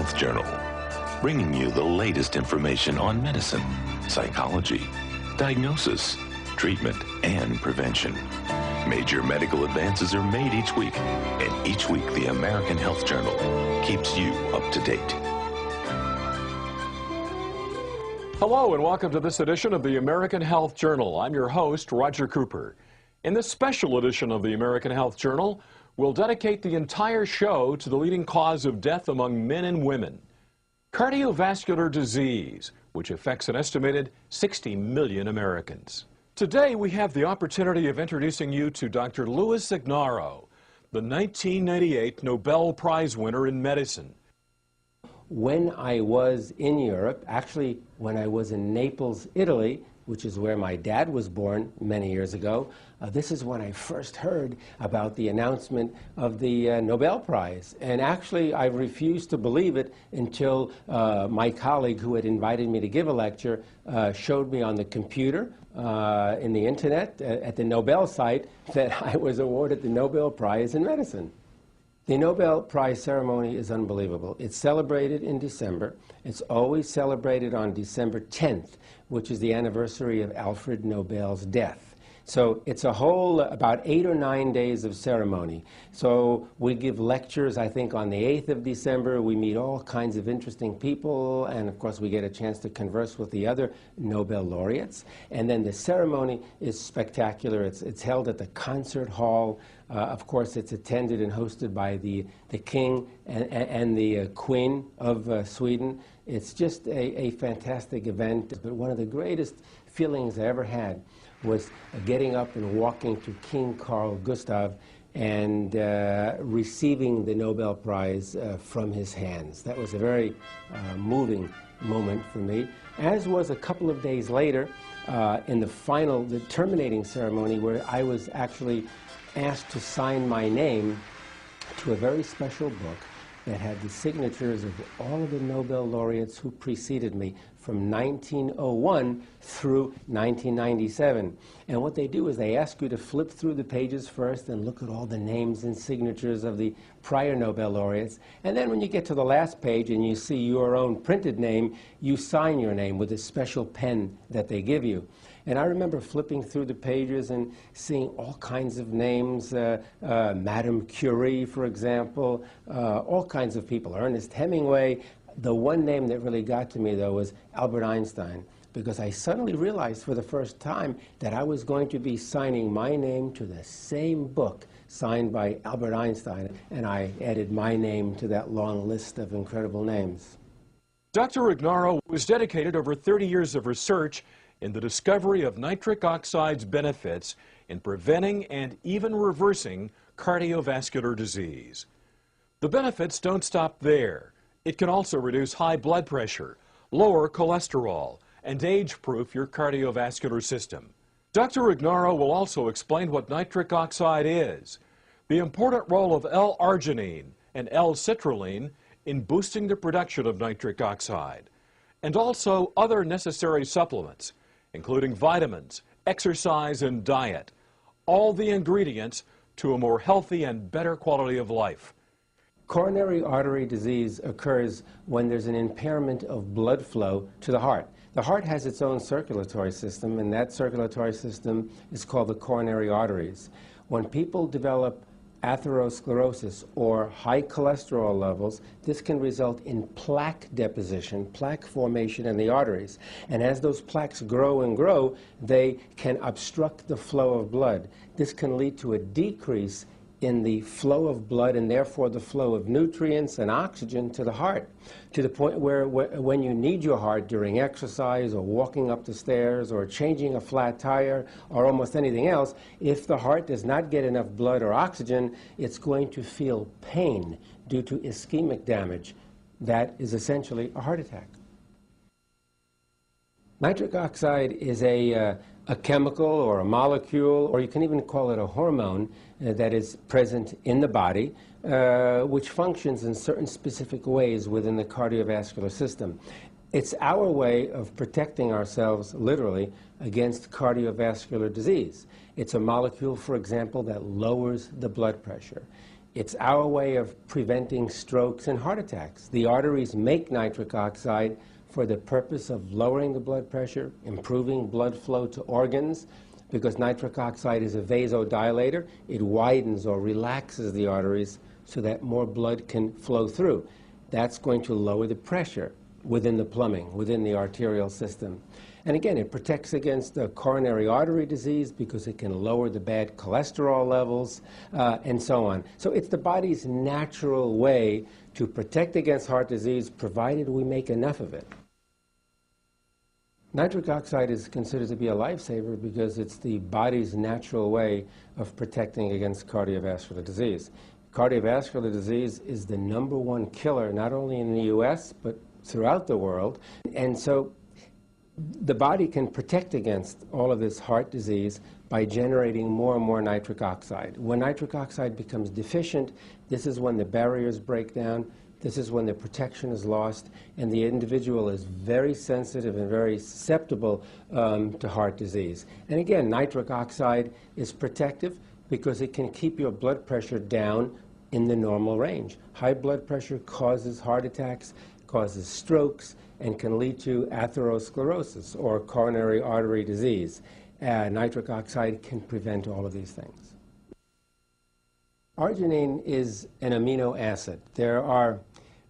Health Journal, bringing you the latest information on medicine, psychology, diagnosis, treatment, and prevention. Major medical advances are made each week, and each week the American Health Journal keeps you up to date. Hello and welcome to this edition of the American Health Journal. I'm your host, Roger Cooper. In this special edition of the American Health Journal, we'll dedicate the entire show to the leading cause of death among men and women, cardiovascular disease, which affects an estimated 60 million Americans. Today, we have the opportunity of introducing you to Dr. Louis Ignarro, the 1998 Nobel Prize winner in medicine. When I was in Europe, actually when I was in Naples, Italy, which is where my dad was born many years ago, this is when I first heard about the announcement of the Nobel Prize. And actually, I refused to believe it until my colleague who had invited me to give a lecture showed me on the computer, in the internet, at the Nobel site, that I was awarded the Nobel Prize in medicine. The Nobel Prize ceremony is unbelievable. It's celebrated in December. It's always celebrated on December 10th, which is the anniversary of Alfred Nobel's death. So it's a whole about 8 or 9 days of ceremony. So we give lectures, I think, on the 8th of December. We meet all kinds of interesting people, and of course we get a chance to converse with the other Nobel laureates. And then the ceremony is spectacular. It's held at the concert hall. Of course, it's attended and hosted by the king and the queen of Sweden. It's just a fantastic event. But one of the greatest feelings I ever had was getting up and walking to King Carl Gustav and receiving the Nobel Prize from his hands. That was a very moving moment for me, as was a couple of days later in the terminating ceremony, where I was actually asked to sign my name to a very special book that had the signatures of all of the Nobel laureates who preceded me from 1901 through 1997. And what they do is they ask you to flip through the pages first and look at all the names and signatures of the prior Nobel laureates. And then when you get to the last page and you see your own printed name, you sign your name with a special pen that they give you. And I remember flipping through the pages and seeing all kinds of names, Madame Curie, for example, all kinds of people, Ernest Hemingway. The one name that really got to me, though, was Albert Einstein, because I suddenly realized for the first time that I was going to be signing my name to the same book signed by Albert Einstein, and I added my name to that long list of incredible names. Dr. Ignarro was dedicated over 30 years of research in the discovery of nitric oxide's benefits in preventing and even reversing cardiovascular disease. The benefits don't stop there. It can also reduce high blood pressure, lower cholesterol, and age-proof your cardiovascular system. Dr. Ignarro will also explain what nitric oxide is, the important role of L-arginine and L-citrulline in boosting the production of nitric oxide, and also other necessary supplements, including vitamins, exercise, and diet, all the ingredients to a more healthy and better quality of life. Coronary artery disease occurs when there's an impairment of blood flow to the heart. The heart has its own circulatory system, and that circulatory system is called the coronary arteries. When people develop atherosclerosis or high cholesterol levels, this can result in plaque deposition, plaque formation in the arteries. And as those plaques grow and grow, they can obstruct the flow of blood. This can lead to a decrease in the flow of blood and therefore the flow of nutrients and oxygen to the heart, to the point where when you need your heart during exercise or walking up the stairs or changing a flat tire or almost anything else, if the heart does not get enough blood or oxygen, it's going to feel pain due to ischemic damage. That is essentially a heart attack. Nitric oxide is a chemical or a molecule, or you can even call it a hormone, that is present in the body, which functions in certain specific ways within the cardiovascular system. It's our way of protecting ourselves, literally, against cardiovascular disease. It's a molecule, for example, that lowers the blood pressure. It's our way of preventing strokes and heart attacks. The arteries make nitric oxide for the purpose of lowering the blood pressure, improving blood flow to organs, because nitric oxide is a vasodilator. It widens or relaxes the arteries so that more blood can flow through. That's going to lower the pressure within the plumbing, within the arterial system. And again, it protects against coronary artery disease because it can lower the bad cholesterol levels and so on. So it's the body's natural way to protect against heart disease, provided we make enough of it. Nitric oxide is considered to be a lifesaver because it's the body's natural way of protecting against cardiovascular disease. Cardiovascular disease is the #1 killer, not only in the US, but throughout the world. And so the body can protect against all of this heart disease by generating more and more nitric oxide. When nitric oxide becomes deficient, this is when the barriers break down, this is when the protection is lost, and the individual is very sensitive and very susceptible to heart disease. And again, nitric oxide is protective because it can keep your blood pressure down in the normal range. High blood pressure causes heart attacks, causes strokes, and can lead to atherosclerosis or coronary artery disease. Nitric oxide can prevent all of these things. Arginine is an amino acid. There are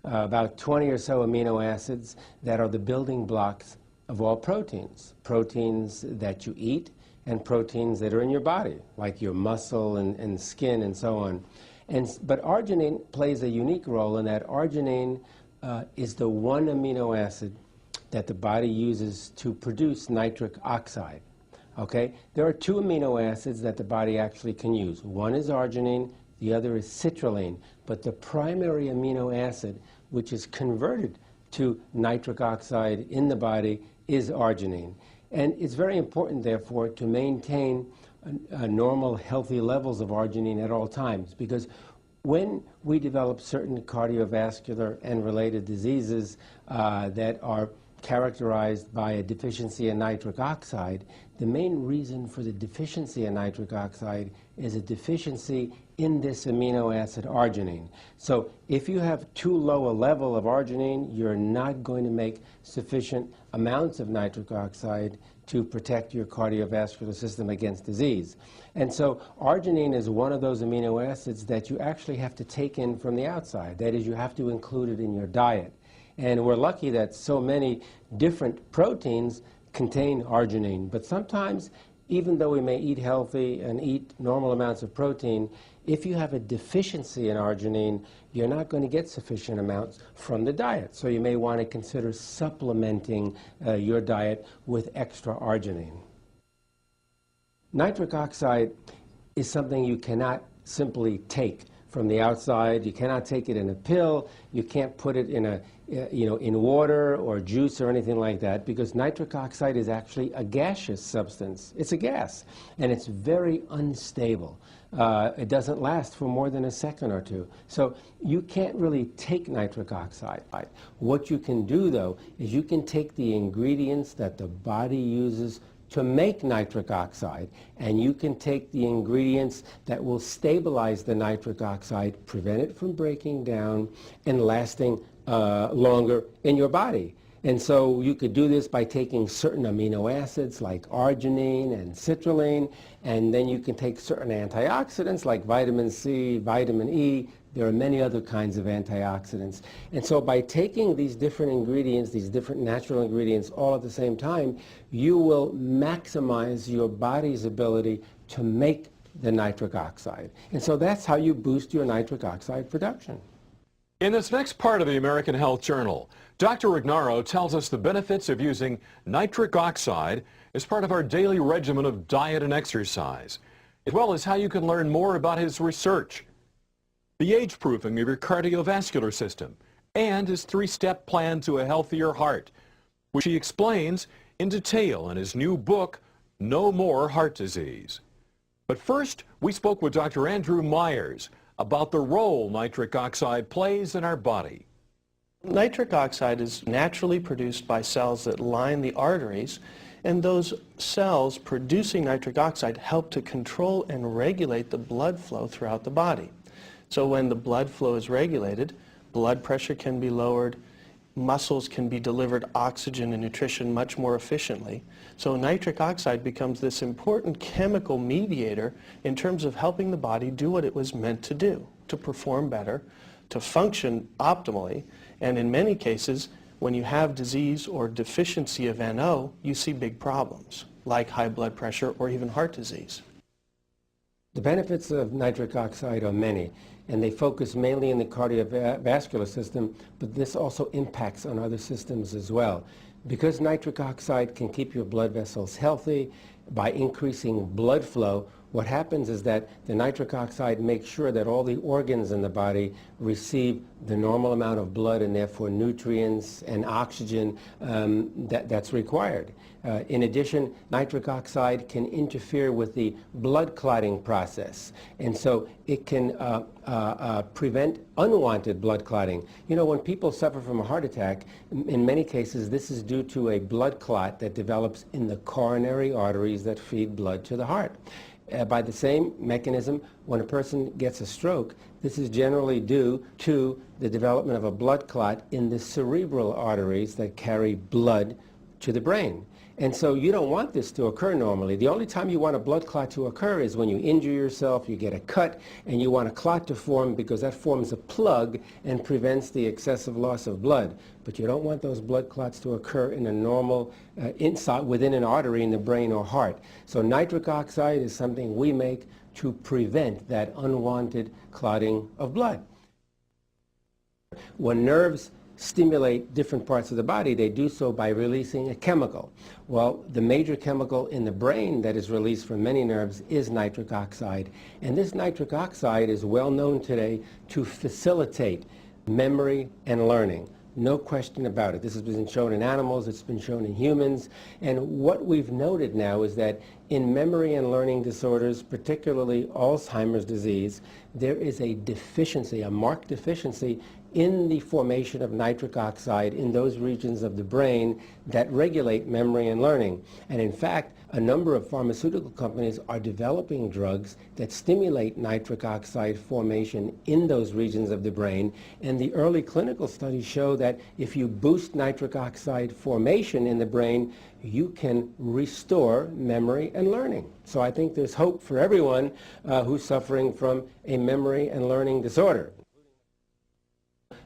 about 20 or so amino acids that are the building blocks of all proteins. Proteins that you eat and proteins that are in your body, like your muscle and skin and so on. But arginine plays a unique role in that arginine is the one amino acid that the body uses to produce nitric oxide. Okay? There are two amino acids that the body actually can use. One is arginine, the other is citrulline. But the primary amino acid, which is converted to nitric oxide in the body, is arginine. And it's very important, therefore, to maintain normal, healthy levels of arginine at all times, because when we develop certain cardiovascular and related diseases that are characterized by a deficiency in nitric oxide, the main reason for the deficiency in nitric oxide is a deficiency in this amino acid arginine. So if you have too low a level of arginine, you're not going to make sufficient amounts of nitric oxide to protect your cardiovascular system against disease. And so arginine is one of those amino acids that you actually have to take in from the outside. That is, you have to include it in your diet. And we're lucky that so many different proteins contain arginine. But sometimes, even though we may eat healthy and eat normal amounts of protein, if you have a deficiency in arginine, you're not going to get sufficient amounts from the diet. So you may want to consider supplementing your diet with extra arginine. Nitric oxide is something you cannot simply take from the outside. You cannot take it in a pill. You can't put it in in water or juice or anything like that, because nitric oxide is actually a gaseous substance. It's a gas, and it's very unstable. It doesn't last for more than a second or two. So you can't really take nitric oxide. What you can do, though, is you can take the ingredients that the body uses to make nitric oxide, and you can take the ingredients that will stabilize the nitric oxide, prevent it from breaking down and lasting longer in your body. And so you could do this by taking certain amino acids like arginine and citrulline, and then you can take certain antioxidants like vitamin C, vitamin E. There are many other kinds of antioxidants. And so by taking these different ingredients, these different natural ingredients all at the same time, you will maximize your body's ability to make the nitric oxide. And so that's how you boost your nitric oxide production. In this next part of the American Health Journal, Dr. Ignarro tells us the benefits of using nitric oxide as part of our daily regimen of diet and exercise, as well as how you can learn more about his research, the age-proofing of your cardiovascular system, and his 3-step plan to a healthier heart, which he explains in detail in his new book, No More Heart Disease. But first, we spoke with Dr. Andrew Myers about the role nitric oxide plays in our body. Nitric oxide is naturally produced by cells that line the arteries, and those cells producing nitric oxide help to control and regulate the blood flow throughout the body. So when the blood flow is regulated, blood pressure can be lowered, muscles can be delivered oxygen and nutrition much more efficiently. So nitric oxide becomes this important chemical mediator in terms of helping the body do what it was meant to do, to perform better, to function optimally, and in many cases, when you have disease or deficiency of NO, you see big problems, like high blood pressure or even heart disease. The benefits of nitric oxide are many, and they focus mainly in the cardiovascular system, but this also impacts on other systems as well. Because nitric oxide can keep your blood vessels healthy by increasing blood flow, what happens is that the nitric oxide makes sure that all the organs in the body receive the normal amount of blood and therefore nutrients and oxygen that's required. In addition, nitric oxide can interfere with the blood clotting process, and so it can prevent unwanted blood clotting. You know, when people suffer from a heart attack, in many cases this is due to a blood clot that develops in the coronary arteries that feed blood to the heart. By the same mechanism, when a person gets a stroke, this is generally due to the development of a blood clot in the cerebral arteries that carry blood to the brain. And so you don't want this to occur normally. The only time you want a blood clot to occur is when you injure yourself, you get a cut, and you want a clot to form because that forms a plug and prevents the excessive loss of blood. But you don't want those blood clots to occur in a normal, within an artery in the brain or heart. So nitric oxide is something we make to prevent that unwanted clotting of blood. When nerves stimulate different parts of the body, they do so by releasing a chemical. Well, the major chemical in the brain that is released from many nerves is nitric oxide. And this nitric oxide is well known today to facilitate memory and learning. No question about it. This has been shown in animals, it's been shown in humans, and what we've noted now is that in memory and learning disorders, particularly Alzheimer's disease, there is a deficiency, a marked deficiency in the formation of nitric oxide in those regions of the brain that regulate memory and learning. And in fact, a number of pharmaceutical companies are developing drugs that stimulate nitric oxide formation in those regions of the brain. And the early clinical studies show that if you boost nitric oxide formation in the brain, you can restore memory and learning. So I think there's hope for everyone who's suffering from a memory and learning disorder.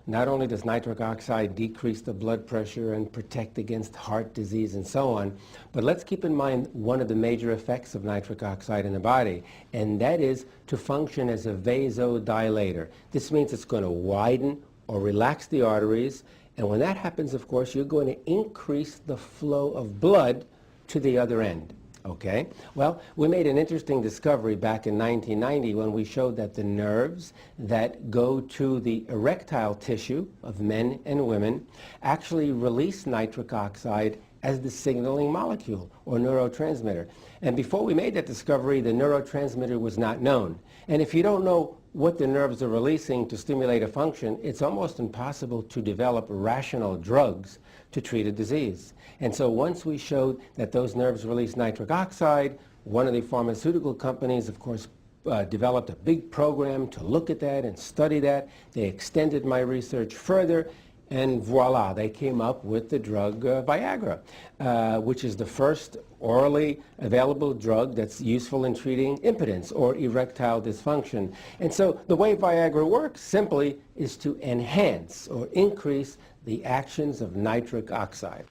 Not only does nitric oxide decrease the blood pressure and protect against heart disease and so on, but let's keep in mind one of the major effects of nitric oxide in the body, and that is to function as a vasodilator. This means it's going to widen or relax the arteries, and when that happens, of course, you're going to increase the flow of blood to the other end. Okay? Well, we made an interesting discovery back in 1990 when we showed that the nerves that go to the erectile tissue of men and women actually release nitric oxide as the signaling molecule or neurotransmitter. And before we made that discovery, the neurotransmitter was not known. And if you don't know what the nerves are releasing to stimulate a function, it's almost impossible to develop rational drugs to treat a disease. And so once we showed that those nerves release nitric oxide, one of the pharmaceutical companies, of course, developed a big program to look at that and study that. They extended my research further, and voila, they came up with the drug Viagra, which is the first orally available drug that's useful in treating impotence or erectile dysfunction. And so the way Viagra works simply is to enhance or increase the actions of nitric oxide.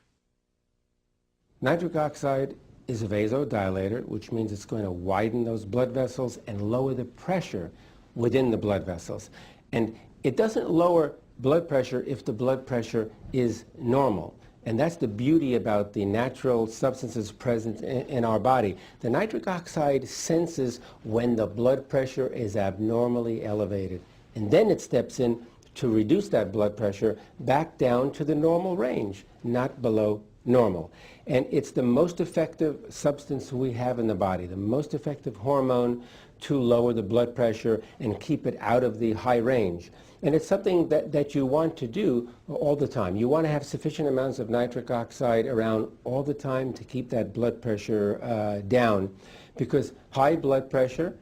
Nitric oxide is a vasodilator, which means it's going to widen those blood vessels and lower the pressure within the blood vessels. And it doesn't lower blood pressure if the blood pressure is normal. And that's the beauty about the natural substances present in our body. The nitric oxide senses when the blood pressure is abnormally elevated. And then it steps in to reduce that blood pressure back down to the normal range, not below normal. And it's the most effective substance we have in the body, the most effective hormone to lower the blood pressure and keep it out of the high range. And it's something that you want to do all the time. You want to have sufficient amounts of nitric oxide around all the time to keep that blood pressure down, because high blood pressure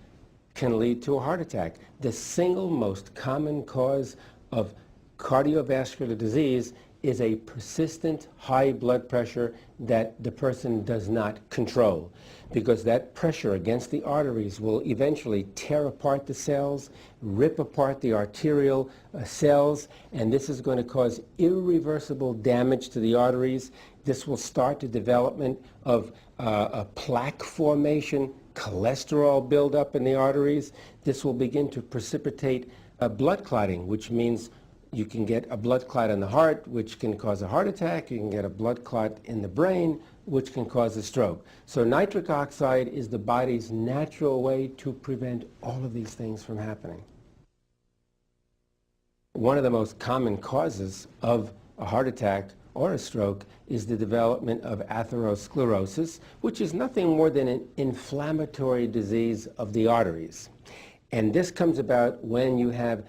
can lead to a heart attack. The single most common cause of cardiovascular disease is a persistent high blood pressure that the person does not control, because that pressure against the arteries will eventually tear apart the cells, rip apart the arterial cells, and this is going to cause irreversible damage to the arteries. This will start the development of a plaque formation, cholesterol buildup in the arteries. This will begin to precipitate blood clotting, which means you can get a blood clot in the heart, which can cause a heart attack. You can get a blood clot in the brain, which can cause a stroke. So nitric oxide is the body's natural way to prevent all of these things from happening. One of the most common causes of a heart attack or a stroke is the development of atherosclerosis, which is nothing more than an inflammatory disease of the arteries. And this comes about when you have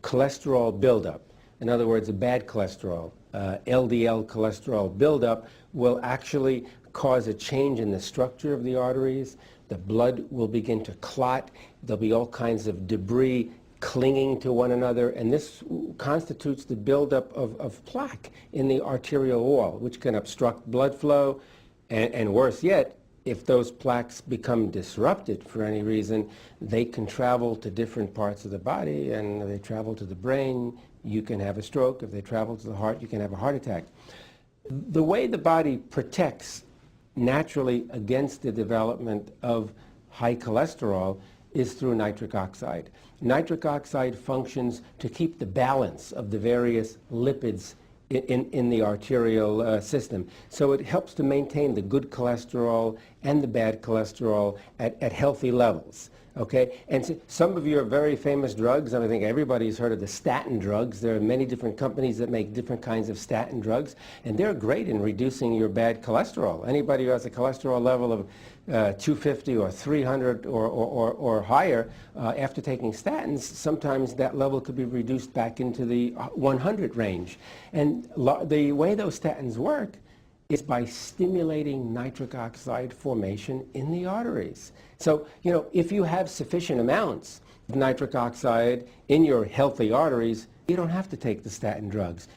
cholesterol buildup. In other words, a bad cholesterol, LDL cholesterol buildup will actually cause a change in the structure of the arteries. The blood will begin to clot. There'll be all kinds of debris clinging to one another, and this constitutes the buildup of plaque in the arterial wall, which can obstruct blood flow, and worse yet, if those plaques become disrupted for any reason, they can travel to different parts of the body, and if they travel to the brain, you can have a stroke. If they travel to the heart, you can have a heart attack. The way the body protects naturally against the development of high cholesterol is through nitric oxide. Nitric oxide functions to keep the balance of the various lipids in the arterial system. So it helps to maintain the good cholesterol and the bad cholesterol at healthy levels. Okay, and so some of your very famous drugs, and I think everybody's heard of the statin drugs. There are many different companies that make different kinds of statin drugs, and they're great in reducing your bad cholesterol. Anybody who has a cholesterol level of 250 or 300 or higher, after taking statins, sometimes that level could be reduced back into the 100 range. And the way those statins work is by stimulating nitric oxide formation in the arteries. So, you know, if you have sufficient amounts of nitric oxide in your healthy arteries, you don't have to take the statin drugs.